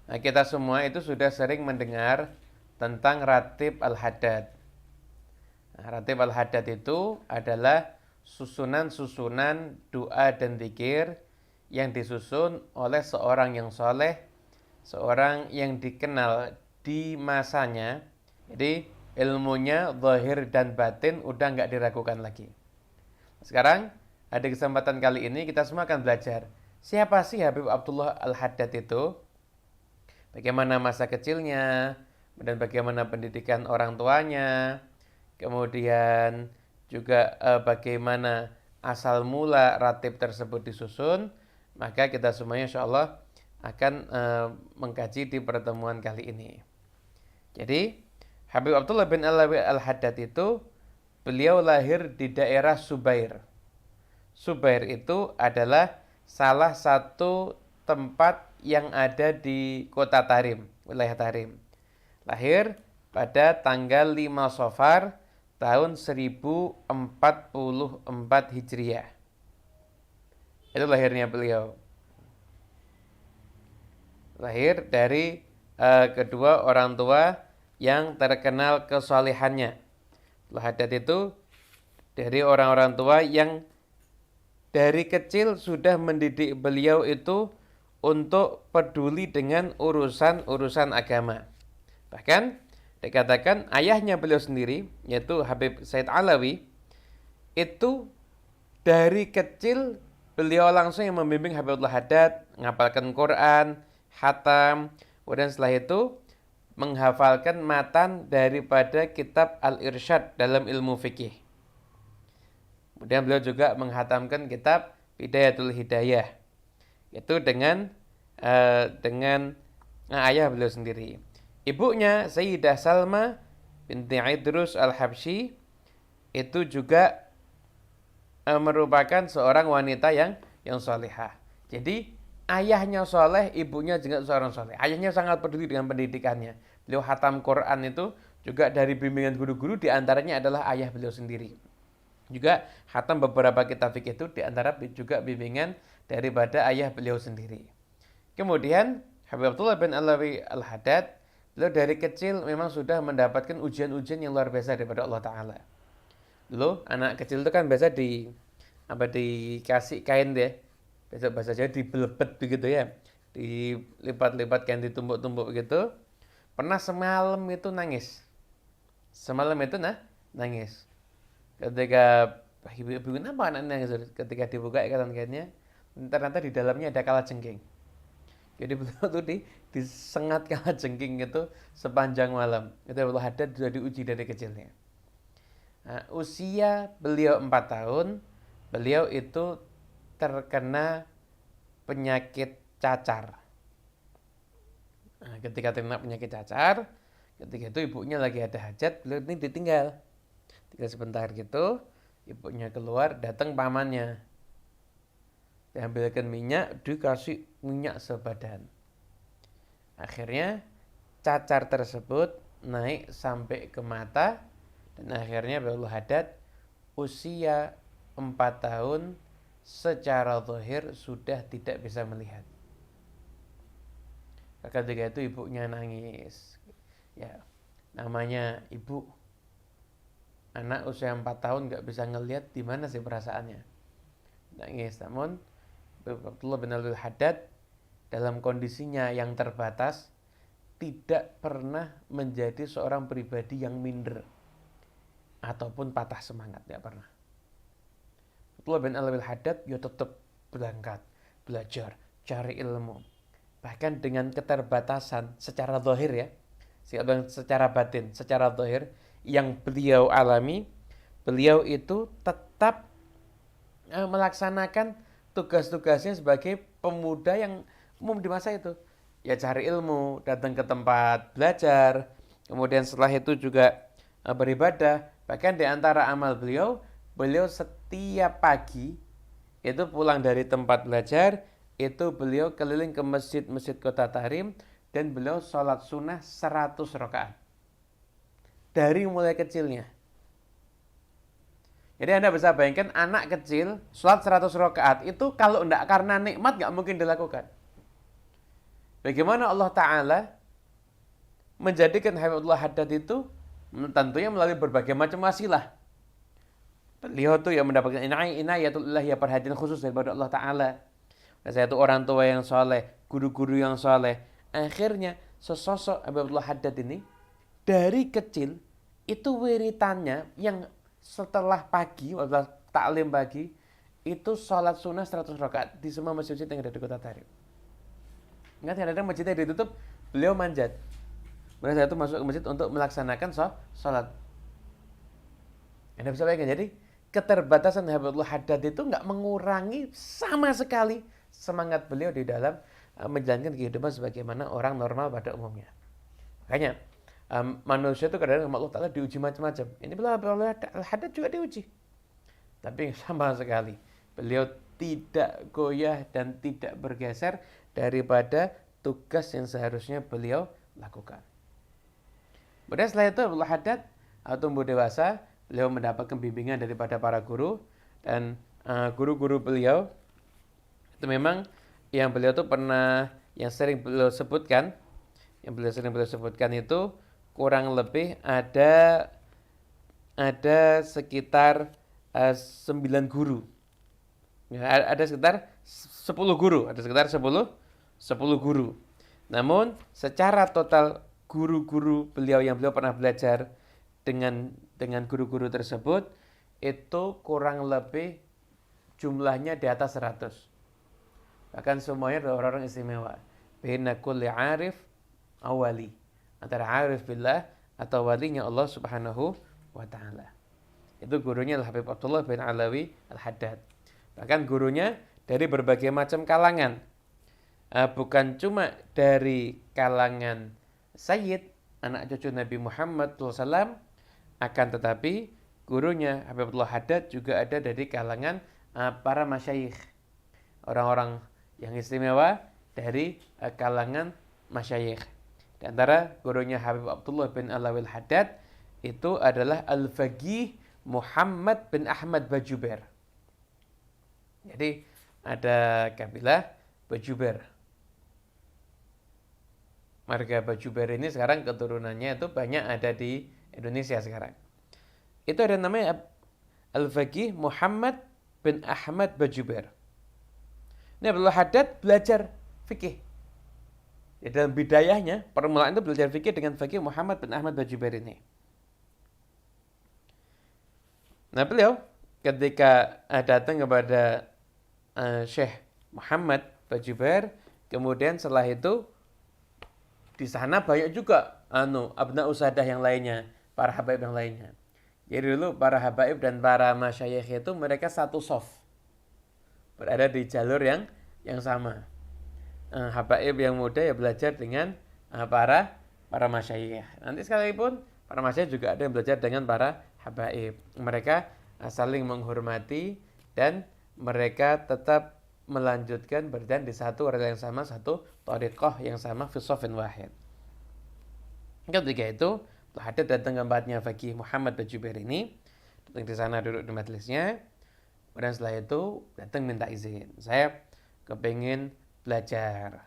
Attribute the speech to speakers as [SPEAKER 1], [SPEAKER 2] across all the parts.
[SPEAKER 1] Nah, kita semua itu sudah sering mendengar tentang Ratib Al-Haddad. Nah, Ratib Al-Haddad itu adalah susunan-susunan doa dan zikir yang disusun oleh seorang yang soleh, seorang yang dikenal di masanya. Jadi ilmunya zahir dan batin udah nggak diragukan lagi. Sekarang ada kesempatan kali ini kita semua akan belajar siapa sih Habib Abdullah Al-Haddad itu, bagaimana masa kecilnya, dan bagaimana pendidikan orang tuanya, kemudian juga bagaimana asal mula ratib tersebut disusun. Maka kita semuanya insya Allah akan mengkaji di pertemuan kali ini. Jadi Habib Abdullah bin Alawi Al-Haddad itu beliau lahir di daerah Subair. Subair itu adalah salah satu tempat yang ada di kota Tarim, wilayah Tarim. Lahir pada tanggal 5 Safar tahun 1044 Hijriah. Itu lahirnya beliau. Lahir dari kedua orang tua yang terkenal kesolehannya. Al-Haddad itu dari orang-orang tua yang dari kecil sudah mendidik beliau itu untuk peduli dengan urusan-urusan agama. Bahkan dikatakan ayahnya beliau sendiri, yaitu Habib Said Alawi, itu dari kecil beliau langsung yang membimbing Habibullah Haddad, menghafalkan Quran, khatam, kemudian setelah itu menghafalkan matan daripada kitab Al-Irsyad dalam ilmu fikih. Kemudian beliau juga menghatamkan kitab Bidayatul Hidayah, itu dengan ayah beliau sendiri. Ibunya Sayyidah Salma binti Idrus Al-Habsyi itu juga merupakan seorang wanita yang solehah. Jadi ayahnya soleh, ibunya juga seorang soleh. Ayahnya sangat peduli dengan pendidikannya. Beliau hatam Quran itu juga dari bimbingan guru-guru, diantaranya adalah ayah beliau sendiri. Juga hatam beberapa kitab fikih itu diantara juga bimbingan daripada ayah beliau sendiri. Kemudian Habib Abdullah bin Alawi Al-Haddad, beliau dari kecil memang sudah mendapatkan ujian-ujian yang luar biasa daripada Allah Ta'ala. Dulu anak kecil itu kan biasa dikasih kain deh, biasa bahasa Jawa dibelebet begitu ya, dilipat-lipat kain, ditumbuk-tumbuk begitu. Pernah semalam itu nangis, semalam itu nangis. Ketika ibu-ibu, kenapa anaknya nangis? Ketika dibuka ikatan kainnya, ternyata di dalamnya ada kalajengking. Jadi beliau tuh disengat kalajengking itu sepanjang malam. Itu Abdul Haddad sudah diuji dari kecilnya. Nah, usia beliau 4 tahun, beliau itu terkena penyakit cacar. Nah, ketika terkena penyakit cacar, ketika itu ibunya lagi ada hajat, beliau ini ditinggal. Tinggal sebentar gitu, ibunya keluar, datang pamannya. Diambilkan minyak, dikasih minyak sebadan. Akhirnya cacar tersebut naik sampai ke mata, dan akhirnya Abdul Haddad usia 4 tahun secara zahir sudah tidak bisa melihat. Ketika itu ibunya nangis. Ya, namanya ibu, anak usia 4 tahun gak bisa ngelihat, di mana sih perasaannya? Nangis. Namun Abdullah bin Abdul Haddad dalam kondisinya yang terbatas tidak pernah menjadi seorang pribadi yang minder ataupun patah semangat, tidak pernah. Abdullah bin Abdul Haddad ya tetap berangkat, belajar, cari ilmu. Bahkan dengan keterbatasan secara zahir ya, secara batin, secara zahir yang beliau alami, beliau itu tetap melaksanakan tugas-tugasnya sebagai pemuda yang umum di masa itu. Ya cari ilmu, datang ke tempat belajar, kemudian setelah itu juga beribadah. Bahkan di antara amal beliau, beliau setiap pagi itu pulang dari tempat belajar, itu beliau keliling ke masjid-masjid kota Tarim, dan beliau sholat sunnah 100 rakaat. Dari mulai kecilnya. Jadi Anda bisa bayangkan anak kecil sholat 100 rakaat itu kalau tidak karena nikmat nggak mungkin dilakukan. Bagaimana Allah Ta'ala menjadikan Habibullah Haddad itu tentunya melalui berbagai macam wasilah. Beliau tuh yang mendapatkan inayatullah, ya perhatian khusus daripada Allah Ta'ala. Dan saya itu orang tua yang soleh, guru-guru yang soleh. Akhirnya sesosok Habibullah Haddad ini dari kecil itu wiritannya yang setelah pagi, setelah taklim pagi, itu sholat sunnah 100 rakaat di semua masjid yang ada di kota Tarim. Ingat kadang-kadang masjidnya ditutup, beliau manjat. Kemudian saya itu masuk ke masjid untuk melaksanakan sholat. Anda bisa bayangkan, jadi keterbatasan Habibullah Haddad itu nggak mengurangi sama sekali semangat beliau di dalam menjalankan kehidupan sebagaimana orang normal pada umumnya. Makanya manusia itu kadang-kadang Allah Ta'ala diuji macam-macam. Ini beliau Al-Haddad juga diuji. Tapi sama sekali beliau tidak goyah dan tidak bergeser daripada tugas yang seharusnya beliau lakukan. Kemudian setelah itu Abdullah Haddad tumbuh dewasa, beliau mendapatkan bimbingan daripada para guru, dan guru-guru beliau itu memang yang beliau tuh pernah, yang sering beliau sebutkan itu kurang lebih ada sekitar 9 guru. Ya, ada sekitar 10 guru, guru. Namun secara total guru-guru beliau yang beliau pernah belajar dengan guru-guru tersebut itu kurang lebih jumlahnya di atas 100. Bahkan semuanya adalah orang-orang istimewa. Baina kulli arif awali. Antara arif billah atau walinya Allah Subhanahu wa Ta'ala. Itu gurunya Habib Abdullah bin Alawi Al-Haddad. Bahkan gurunya dari berbagai macam kalangan. Bukan cuma dari kalangan Sayyid, anak cucu Nabi Muhammad SAW, akan tetapi gurunya Habib Abdullah Haddad juga ada dari kalangan para masyayikh. Orang-orang yang istimewa dari kalangan masyayikh. Di antara gurunya Habib Abdullah bin Alawi Al-Haddad itu adalah Al-Faqih Muhammad bin Ahmad Bajuber. Jadi ada kabilah Bajuber. Marga Bajuber ini sekarang keturunannya itu banyak ada di Indonesia sekarang. Itu ada namanya Al-Faqih Muhammad bin Ahmad Bajuber. Ini Abdullah Haddad belajar fikih. Ya, dalam bidayahnya, permulaan itu belajar fikih dengan Faqih Muhammad bin Ahmad Bajuber ini. Nah, beliau ketika datang kepada Syekh Muhammad Bajuber, kemudian setelah itu di sana banyak juga abna usadah yang lainnya, para habaib yang lainnya. Jadi dulu para habaib dan para masyayikh itu mereka satu soft, berada di jalur yang sama. Habaib yang muda ya belajar dengan para masyayikh. Nanti sekalipun para masyayikh juga ada yang belajar dengan para habaib. Mereka saling menghormati dan mereka tetap melanjutkan berjalan di satu rel yang sama, satu thariqah yang sama, fi shafin wahid. Ketika itu Haddad datang ke tempatnya Faqih Muhammad Bajuber ini, datang di sana duduk di majelisnya. Dan setelah itu datang minta izin. Saya kepingin belajar.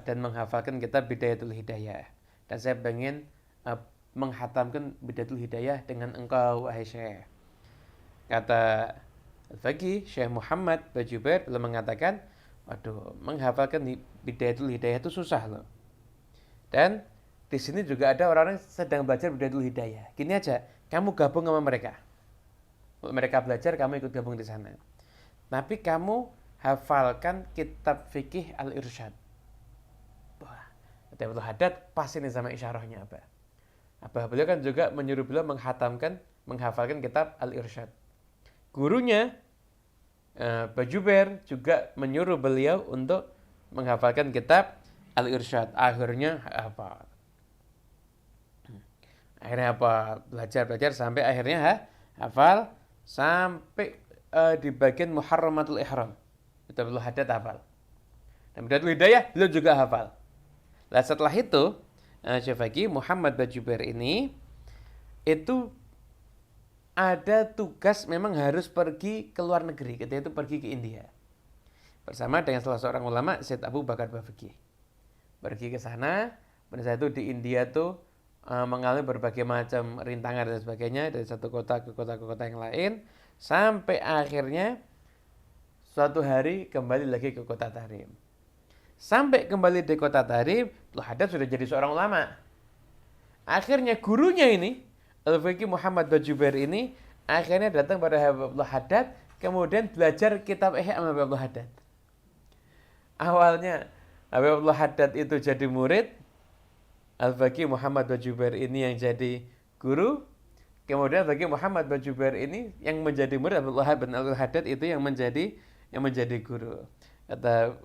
[SPEAKER 1] Dan menghafalkan kitab Bidayatul Hidayah. Dan saya ingin menghatamkan Bidayatul Hidayah dengan engkau, wahai Syekh. Kata Al-Faqih Syekh Muhammad Bajuber belum mengatakan, waduh, menghafalkan Bidayatul Hidayah itu susah loh. Dan di sini juga ada orang-orang yang sedang belajar Bidayatul Hidayah. Gini aja, kamu gabung sama mereka. Kalau mereka belajar, kamu ikut gabung di sana. Tapi kamu hafalkan kitab fikih Al-Irsyad. Wah, Abdul Haddad pas ini sama isyarahnya Abah beliau kan juga menyuruh beliau menghafalkan kitab Al-Irsyad. Gurunya Bajuber juga menyuruh beliau untuk menghafalkan kitab Al-Irsyad. Akhirnya hafal. Belajar sampai akhirnya hafal sampai di bagian Muharramatul Ihram. Itu Abdul Haddad hafal. Dan Bidayatul Hidayah beliau juga hafal. Nah, setelah itu Syekh Faqih Muhammad Bajuber ini itu ada tugas memang harus pergi ke luar negeri, ketika itu pergi ke India. bersama dengan salah seorang ulama, Syed Abu Bakar Bafiki. Pergi ke sana, pada saat itu di India tuh mengalami berbagai macam rintangan dan sebagainya dari satu kota ke kota yang lain, sampai akhirnya suatu hari kembali lagi ke kota Tarim. Sampai kembali di kota Tarim, Abdul Haddad sudah jadi seorang ulama. Akhirnya gurunya ini, Al-Faqih Muhammad bin Jubair ini, akhirnya datang pada Habib Abdul Haddad, kemudian belajar kitab Ihya sama Habib Abdul Haddad. Awalnya Habib Abdul Haddad itu jadi murid, Al-Faqih Muhammad bin Jubair ini yang jadi guru, kemudian Al-Faqih Muhammad bin Jubair ini yang menjadi murid, Abdul bin Abdul Haddad itu yang menjadi guru. Kata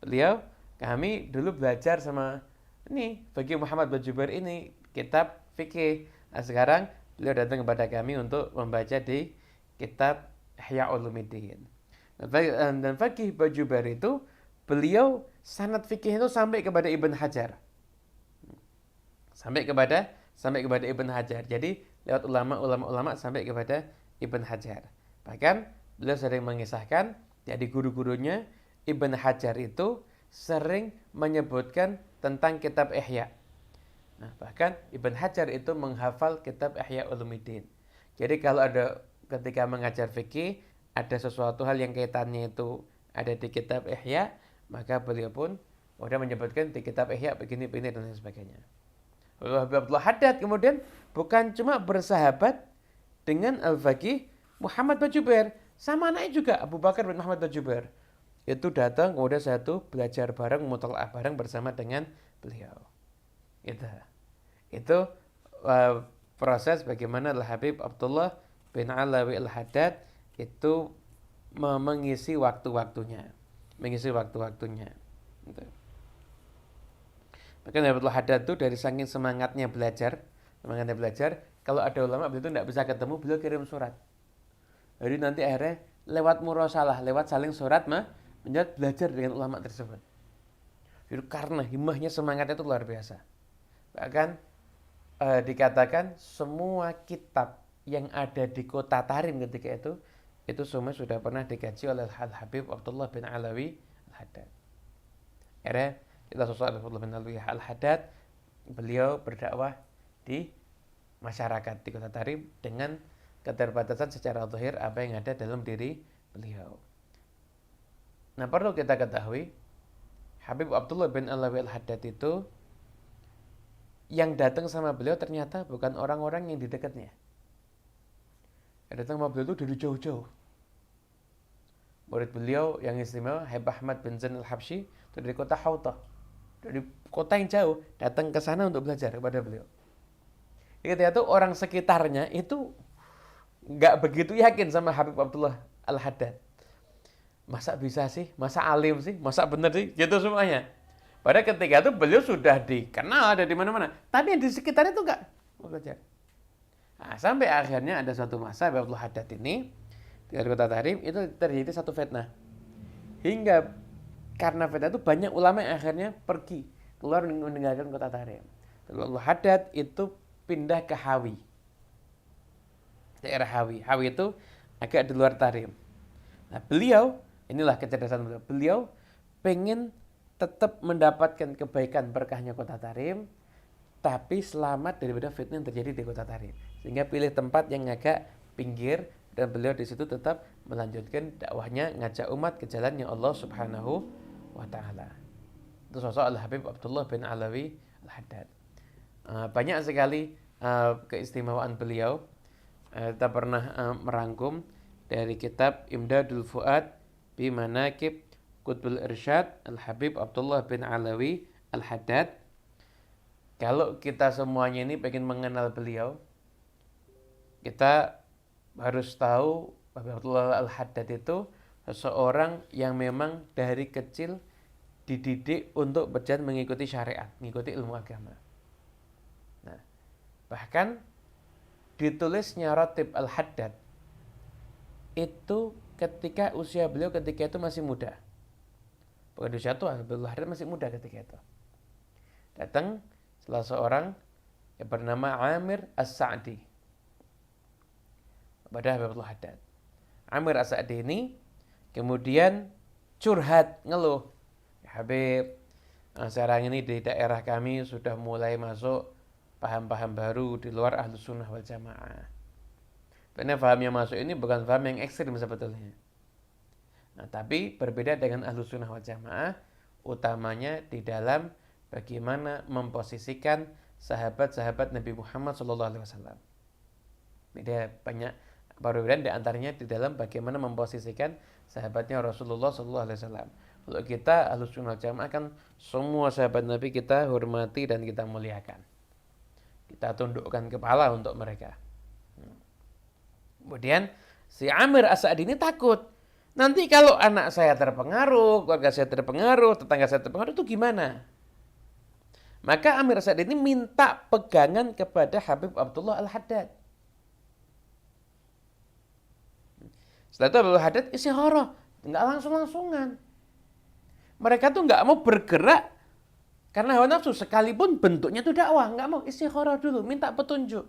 [SPEAKER 1] beliau, kami dulu belajar sama ini bagi Muhammad bin Jubair ini kitab fikih. Nah, sekarang beliau datang kepada kami untuk membaca di kitab Ihya Ulumuddin. Dan Fakih bin Jubair itu beliau sanad fikih itu sampai kepada Ibn Hajar. Sampai kepada Ibn Hajar. Jadi lewat ulama sampai kepada Ibn Hajar. Bahkan beliau sering mengisahkan jadi guru-gurunya Ibn Hajar itu sering menyebutkan tentang kitab Ihya. Nah, bahkan Ibn Hajar itu menghafal kitab Ihya Ulumuddin. Jadi kalau ada ketika mengajar fikih, ada sesuatu hal yang kaitannya itu ada di kitab Ihya, maka beliau pun sudah menyebutkan di kitab Ihya begini dan lain sebagainya. Abdul Haddad kemudian bukan cuma bersahabat dengan Al-Faqih Muhammad bin Jubair, sama anaknya juga Abu Bakar bin Muhammad bin Jubair. Itu datang kemudian satu belajar bareng, mutalaah bareng bersama dengan beliau. Itu proses bagaimana Al-Habib Abdullah bin Alawi Al-Haddad itu mengisi waktu-waktunya. Gitu. Maka Abdul Haddad itu dari saking semangatnya belajar, kalau ada ulama beliau itu tidak bisa ketemu, beliau kirim surat. Jadi nanti akhirnya lewat murasalah, lewat saling surat menjadi belajar dengan ulama tersebut. Jadi karena himmahnya, semangatnya itu luar biasa. Bahkan dikatakan semua kitab yang ada di kota Tarim ketika itu semua sudah pernah dikaji oleh Al-Habib Abdullah bin Alawi Al-Haddad. Akhirnya kita sosok Abdullah bin Alawi Al-Haddad, beliau berdakwah di masyarakat di kota Tarim dengan keterbatasan secara zahir apa yang ada dalam diri beliau. Nah, perlu kita ketahui, Habib Abdullah bin Alawi Al-Haddad itu yang datang sama beliau ternyata bukan orang-orang yang di dekatnya. Yang datang sama beliau itu dari jauh-jauh. Murid beliau yang istimewa, Habib Ahmad bin Zain Al-Habsyi, itu dari kota Hautah. Dari kota yang jauh, datang ke sana untuk belajar kepada beliau. Ketika itu orang sekitarnya itu nggak begitu yakin sama Habib Abdullah Al-Haddad. Masa bisa sih? Masa alim sih? Masa benar sih? Gitu semuanya. Pada ketika itu beliau sudah dikenal ada di mana-mana. Tapi yang di sekitarnya itu nggak mau belajar. Nah, sampai akhirnya ada suatu masa Habib Abdullah Haddad ini di kota Tarim itu terjadi satu fitnah. Hingga karena fitnah itu banyak ulama yang akhirnya pergi keluar meninggalkan kota Tarim. Habib Abdullah Haddad itu pindah ke Hawi. Daerah Hawi. Hawi itu agak di luar Tarim. Nah, beliau, inilah kecerdasan beliau. Beliau pengen tetap mendapatkan kebaikan berkahnya kota Tarim, tapi selamat daripada fitnah yang terjadi di kota Tarim. Sehingga pilih tempat yang agak pinggir dan beliau di situ tetap melanjutkan dakwahnya, ngajak umat ke jalannya Allah Subhanahu wa taala. Itu sosok Al-Habib Abdullah bin Alawi Al-Haddad. Banyak sekali keistimewaan beliau. Kita pernah merangkum dari kitab Imdadul Fuad bi Manaqib Qutbul Irsyad Al-Habib Abdullah bin Alawi Al-Haddad. Kalau kita semuanya ini pengen mengenal beliau, kita harus tahu bahwa Abdullah Al-Haddad itu seseorang yang memang dari kecil dididik untuk berjalan mengikuti syariat, mengikuti ilmu agama. Nah, bahkan ditulisnya Ratib Al-Haddad itu ketika usia beliau ketika itu masih muda. Bukan usia tua, Abdullah Haddad masih muda ketika itu. Datang salah seorang yang bernama Amir As-Sa'di kepada Abdullah Haddad. Amir As-Sa'di ini kemudian curhat, ngeluh. Ya Habib, sekarang ini di daerah kami sudah mulai masuk paham-paham baru di luar Ahlus Sunnah wal Jamaah. Karena paham yang masuk ini bukan paham yang ekstrim sebetulnya. Nah, tapi berbeda dengan Ahlus Sunnah wal Jamaah, utamanya di dalam bagaimana memposisikan sahabat-sahabat Nabi Muhammad SAW. Dia banyak perbedaan di antaranya di dalam bagaimana memposisikan sahabatnya Rasulullah SAW. Kalau kita Ahlus Sunnah wal Jamaah kan semua sahabat Nabi kita hormati dan kita muliakan. Kita tundukkan kepala untuk mereka. Kemudian si Amir As-Sa'di ini takut. Nanti kalau anak saya terpengaruh, keluarga saya terpengaruh, tetangga saya terpengaruh, itu gimana? Maka Amir As-Sa'di ini minta pegangan kepada Habib Abdullah Al-Haddad. Setelah itu Abdullah Al-Haddad istikharah, nggak langsung-langsungan. Mereka tuh nggak mau bergerak karena hawa nafsu, sekalipun bentuknya itu dakwah, nggak mau, istikharah dulu, minta petunjuk.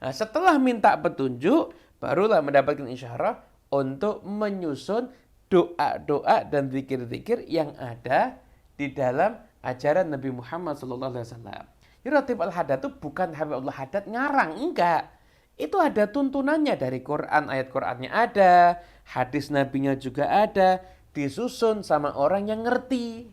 [SPEAKER 1] Nah, setelah minta petunjuk, barulah mendapatkan isyarah untuk menyusun doa-doa dan zikir-zikir yang ada di dalam ajaran Nabi Muhammad SAW. Jadi Ratib Al-Haddad itu bukan Habib Abdullah Haddad ngarang, enggak. Itu ada tuntunannya dari Quran, ayat Qurannya ada, hadis Nabinya juga ada, disusun sama orang yang ngerti.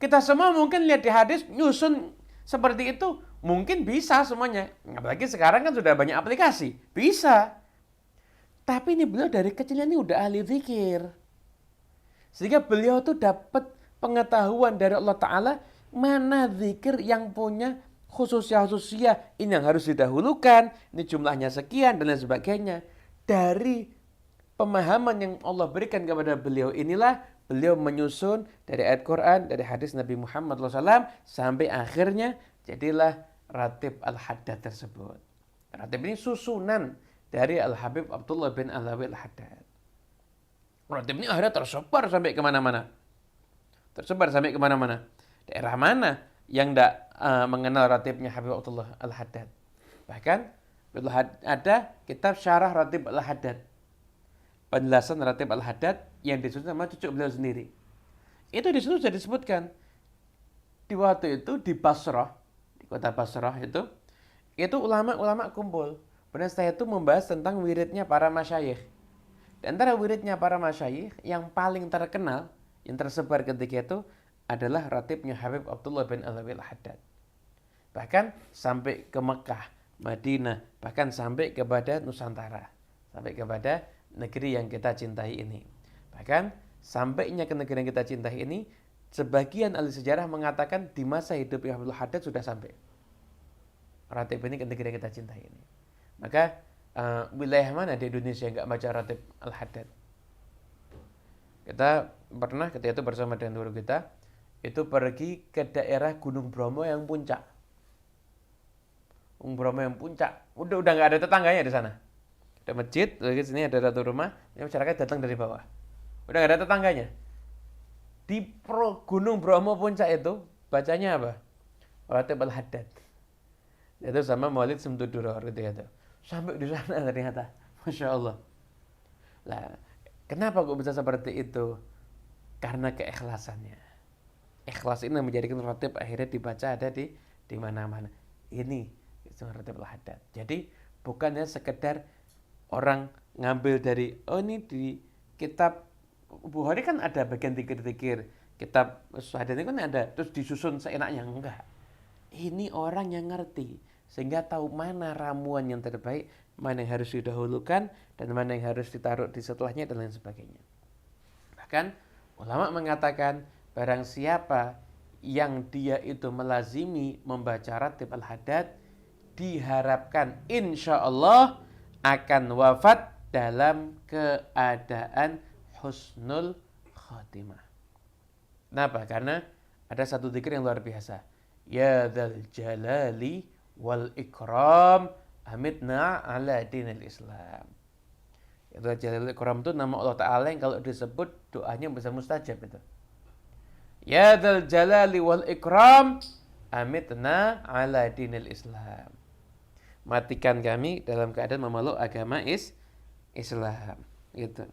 [SPEAKER 1] Kita semua mungkin lihat di hadis, nyusun seperti itu, mungkin bisa semuanya. Apalagi sekarang kan sudah banyak aplikasi. Bisa. Tapi ini beliau dari kecilnya ini udah ahli zikir. Sehingga beliau tuh dapat pengetahuan dari Allah Ta'ala mana zikir yang punya khususnya ini yang harus didahulukan, ini jumlahnya sekian dan lain sebagainya. Dari pemahaman yang Allah berikan kepada beliau inilah beliau menyusun dari ayat Quran, dari hadis Nabi Muhammad SAW sampai akhirnya jadilah Ratib Al-Haddad tersebut. Ratib ini susunan dari Al-Habib Abdullah bin Alawi Al-Haddad. Ratib ini akhirnya tersebar sampai kemana-mana. Daerah mana yang tidak mengenal ratibnya Habib Abdullah Al-Haddad. Bahkan ada kitab syarah Ratib Al-Haddad. Penjelasan Ratib Al-Haddad yang disusun sama cucu beliau sendiri. Itu di situ sudah disebutkan. Di waktu itu di Basrah, di kota Basrah itu ulama-ulama kumpul. Kemudian setelah itu membahas tentang wiridnya para masyayikh. Di antara wiridnya para masyayikh yang paling terkenal, yang tersebar ketika itu adalah ratibnya Habib Abdullah bin Alawi Al-Haddad. Bahkan sampai ke Mekah, Madinah, bahkan sampai kepada Nusantara, sampai kepada negeri yang kita cintai ini. Bahkan sampainya ke negeri yang kita cintai ini, sebagian ahli sejarah mengatakan di masa hidup Habib Al-Haddad sudah sampai ratib ini ke negeri yang kita cintai ini. Maka wilayah mana di Indonesia yang nggak baca Ratib Al-Haddad? Kita pernah ketika itu bersama dengan guru kita itu pergi ke daerah Gunung Bromo yang puncak. Gunung Bromo yang puncak, udah nggak ada tetangganya di sana. Ada masjid, di sini ada satu rumah, yang masyarakat datang dari bawah. Udah nggak ada tetangganya. Di Gunung Bromo puncak itu bacanya apa? Ratib Al-Haddad. Itu sama Maulid Simtuduror gitu ya. Sampai di sana ternyata, masya Allah. Lah, kenapa kok bisa seperti itu? Karena keikhlasannya. Ikhlas ini menjadikan ratib akhirnya dibaca ada di mana-mana. Ini Ratib Al-Haddad. Jadi bukannya sekedar orang ngambil dari ini di kitab Bukhari kan ada bagian zikir-zikir, kitab Syahadat ini kan ada, terus disusun seenaknya, enggak. Ini orang yang ngerti sehingga tahu mana ramuan yang terbaik, mana yang harus didahulukan dan mana yang harus ditaruh di setelahnya dan lain sebagainya. Bahkan ulama mengatakan barang siapa yang dia itu melazimi membaca Ratib Al-Haddad diharapkan insya Allah akan wafat dalam keadaan husnul khatimah. Kenapa? Karena ada satu zikir yang luar biasa. Ya dzal jalali wal ikram amitna ala dinil Islam. Ya dzal jalali wal ikram itu nama Allah Ta'ala yang kalau disebut doanya bisa mustajab itu. Ya dzal jalali wal ikram amitna ala dinil Islam. Matikan kami dalam keadaan memeluk agama Islam. Gitu.